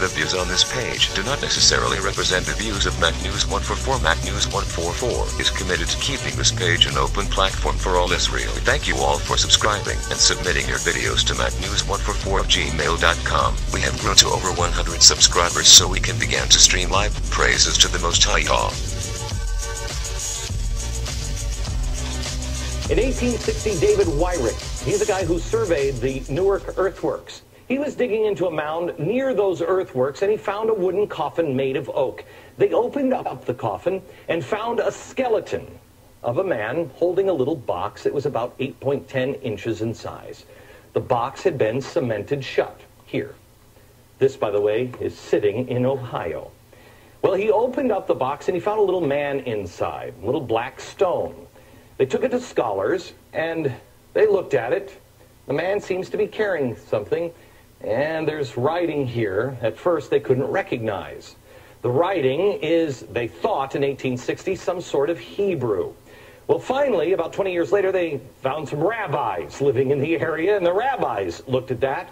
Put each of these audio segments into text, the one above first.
The views on this page do not necessarily represent the views of Mac News 144. Mac News 144 is committed to keeping this page an open platform for all Israel. Thank you all for subscribing and submitting your videos to macnews144@gmail.com. We have grown to over 100 subscribers, so we can begin to stream live. Praises to the Most High Yah. In 1860, David Wyrick, he's the guy who surveyed the Newark earthworks. He was digging into a mound near those earthworks, and he found a wooden coffin made of oak. They opened up the coffin and found a skeleton of a man holding a little box that was about 8.10 inches in size. The box had been cemented shut here. This, by the way, is sitting in Ohio. Well, he opened up the box and he found a little man inside, a little black stone. They took it to scholars, and they looked at it. The man seems to be carrying something, and there's writing here. At first, they couldn't recognize. The writing is, they thought in 1860, some sort of Hebrew. Well, finally, about 20 years later, they found some rabbis living in the area, and the rabbis looked at that,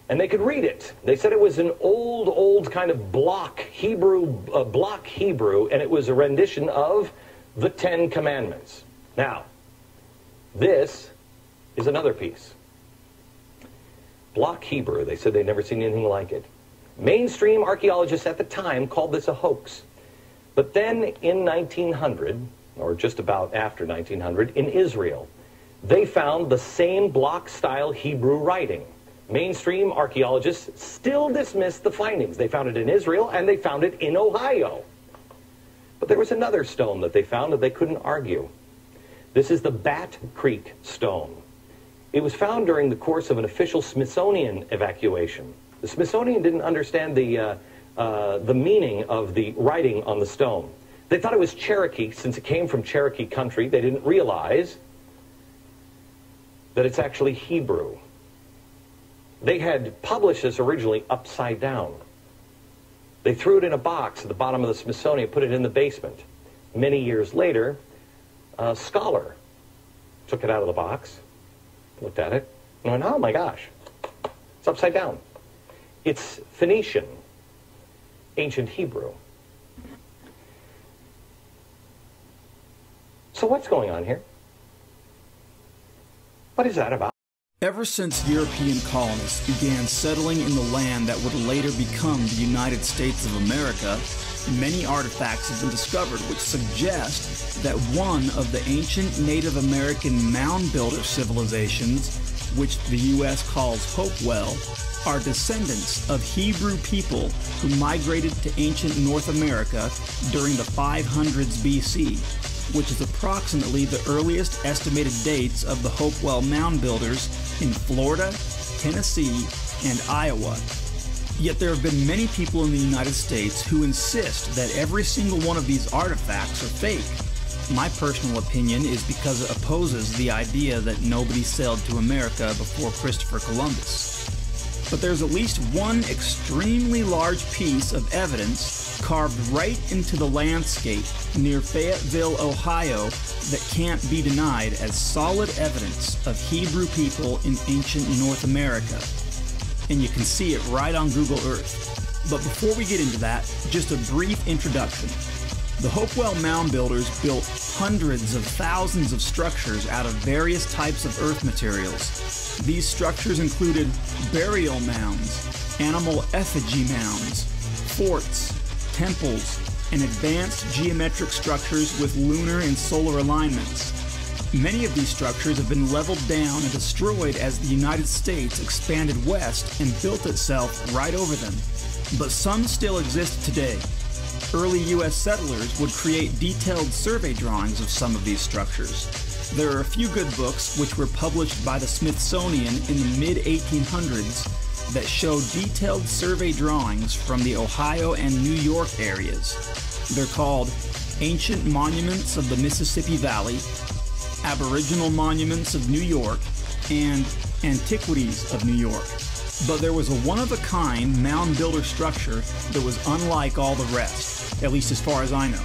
and they could read it. They said it was an old kind of block Hebrew, and it was a rendition of the Ten Commandments. Now, this is another piece. Block Hebrew, they said they'd never seen anything like it. Mainstream archaeologists at the time called this a hoax. But then in 1900, or just about after 1900, in Israel, they found the same block-style Hebrew writing. Mainstream archaeologists still dismissed the findings. They found it in Israel, and they found it in Ohio. But there was another stone that they found that they couldn't argue. This is the Bat Creek stone. It was found during the course of an official Smithsonian evacuation. The Smithsonian didn't understand the meaning of the writing on the stone. They thought it was Cherokee, since it came from Cherokee country. They didn't realize that it's actually Hebrew. They had published this originally upside down. They threw it in a box at the bottom of the Smithsonian, put it in the basement. Many years later, a scholar took it out of the box, looked at it, and went, oh my gosh, it's upside down. It's Phoenician, ancient Hebrew. So what's going on here? What is that about? Ever since European colonists began settling in the land that would later become the United States of America, many artifacts have been discovered which suggest that one of the ancient Native American mound builder civilizations, which the U.S. calls Hopewell, are descendants of Hebrew people who migrated to ancient North America during the 500s BC, which is approximately the earliest estimated dates of the Hopewell mound builders in Florida, Tennessee, and Iowa. Yet there have been many people in the United States who insist that every single one of these artifacts are fake. My personal opinion is because it opposes the idea that nobody sailed to America before Christopher Columbus. But there's at least one extremely large piece of evidence carved right into the landscape near Fayetteville, Ohio, that can't be denied as solid evidence of Hebrew people in ancient North America. And you can see it right on Google Earth. But before we get into that, just a brief introduction. The Hopewell mound builders built hundreds of thousands of structures out of various types of earth materials. These structures included burial mounds, animal effigy mounds, forts, temples, and advanced geometric structures with lunar and solar alignments. Many of these structures have been leveled down and destroyed as the United States expanded west and built itself right over them. But some still exist today. Early U.S. settlers would create detailed survey drawings of some of these structures. There are a few good books which were published by the Smithsonian in the mid-1800s that show detailed survey drawings from the Ohio and New York areas. They're called Ancient Monuments of the Mississippi Valley, Aboriginal Monuments of New York, and Antiquities of New York. But there was a one-of-a-kind mound builder structure that was unlike all the rest, at least as far as I know.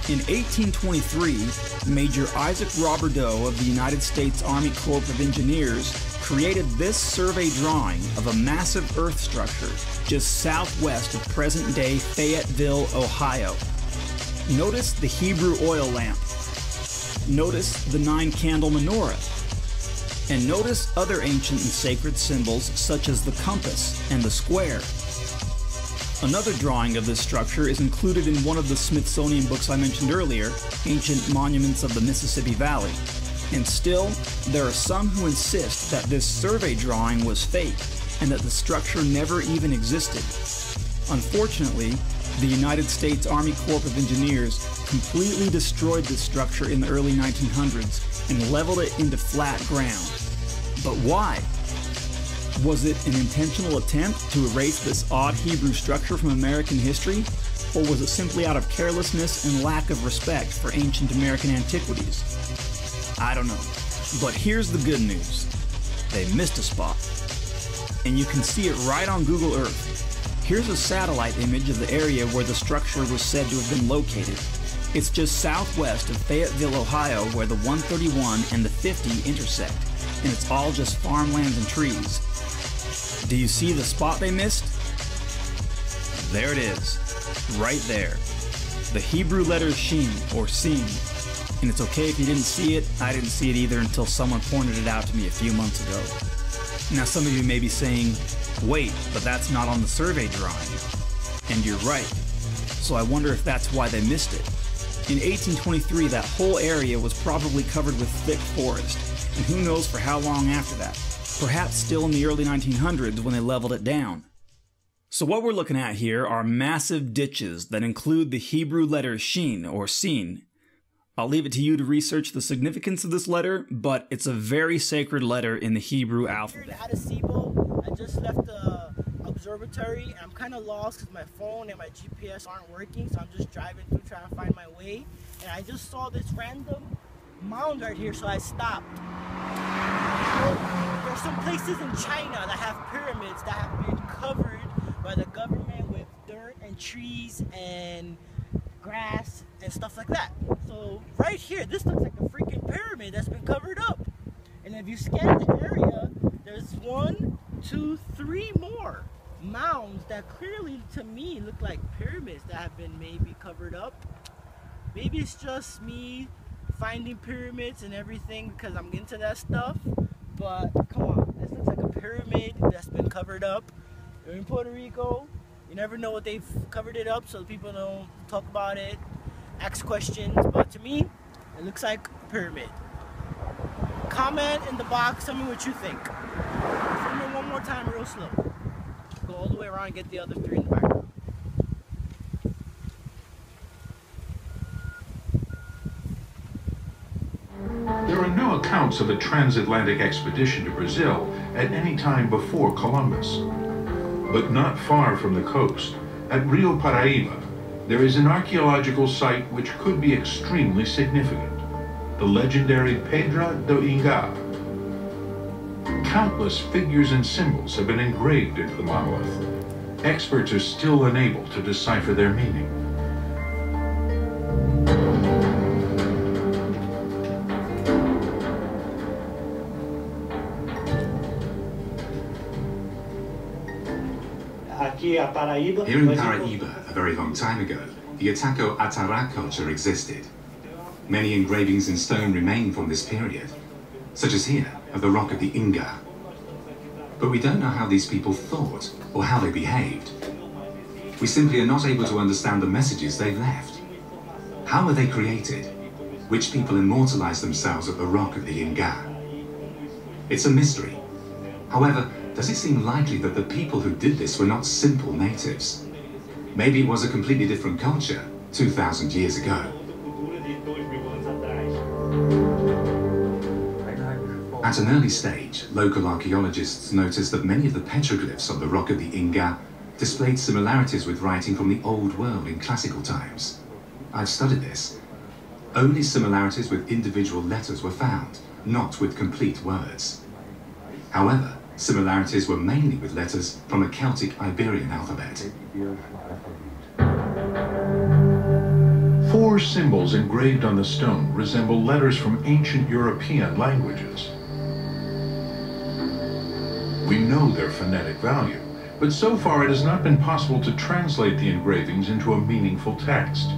In 1823, Major Isaac Roberdeau of the United States Army Corps of Engineers created this survey drawing of a massive earth structure just southwest of present-day Fayetteville, Ohio. Notice the Hebrew oil lamp. Notice the 9-candle menorah. And notice other ancient and sacred symbols such as the compass and the square. Another drawing of this structure is included in one of the Smithsonian books I mentioned earlier, Ancient Monuments of the Mississippi Valley. And still, there are some who insist that this survey drawing was fake and that the structure never even existed. Unfortunately, the United States Army Corps of Engineers completely destroyed this structure in the early 1900s and leveled it into flat ground. But why? Was it an intentional attempt to erase this odd Hebrew structure from American history? Or was it simply out of carelessness and lack of respect for ancient American antiquities? I don't know. But here's the good news. They missed a spot. And you can see it right on Google Earth. Here's a satellite image of the area where the structure was said to have been located. It's just southwest of Fayetteville, Ohio, where the 131 and the 50 intersect. And it's all just farmlands and trees. Do you see the spot they missed? There it is, right there. The Hebrew letter Shin, or Sin. And it's okay if you didn't see it. I didn't see it either until someone pointed it out to me a few months ago. Now some of you may be saying, wait, but that's not on the survey drawing. And you're right. So I wonder if that's why they missed it. In 1823, that whole area was probably covered with thick forest. And who knows for how long after that. Perhaps still in the early 1900s when they leveled it down. So what we're looking at here are massive ditches that include the Hebrew letter Shin, or Sin. I'll leave it to you to research the significance of this letter, but it's a very sacred letter in the Hebrew alphabet. I just left the observatory and I'm kind of lost because my phone and my GPS aren't working, so I'm just driving through trying to find my way. And I just saw this random mound right here, so I stopped. There's some places in China that have pyramids that have been covered by the government with dirt and trees and grass and stuff like that. So right here, this looks like a freaking pyramid that's been covered up. And if you scan the area, there's 1, 2, 3 more mounds that clearly to me look like pyramids that have been maybe covered up. Maybe it's just me finding pyramids and everything because I'm into that stuff. But come on, this looks like a pyramid that's been covered up. You're in Puerto Rico, you never know what they've covered it up, so people don't talk about it, ask questions. But to me, it looks like a pyramid. Comment in the box, tell me what you think. Film it one more time real slow. Go all the way around and get the other 3 in the background. There are no accounts of a transatlantic expedition to Brazil at any time before Columbus. But not far from the coast, at Rio Paraíba, there is an archaeological site which could be extremely significant, the legendary Pedra do Ingá. Countless figures and symbols have been engraved into the monolith. Experts are still unable to decipher their meaning. Here in Paraíba, a very long time ago, the Ataco Atara culture existed. Many engravings in stone remain from this period, such as here, of the rock of the Inga. But we don't know how these people thought, or how they behaved. We simply are not able to understand the messages they left. How were they created? Which people immortalized themselves at the rock of the Inga? It's a mystery. However, does it seem likely that the people who did this were not simple natives? Maybe it was a completely different culture 2,000 years ago. At an early stage, local archaeologists noticed that many of the petroglyphs on the rock of the Inga displayed similarities with writing from the Old World in classical times. I've studied this. Only similarities with individual letters were found, not with complete words. However, similarities were mainly with letters from a Celtic Iberian alphabet. 4 symbols engraved on the stone resemble letters from ancient European languages. We know their phonetic value, but so far it has not been possible to translate the engravings into a meaningful text.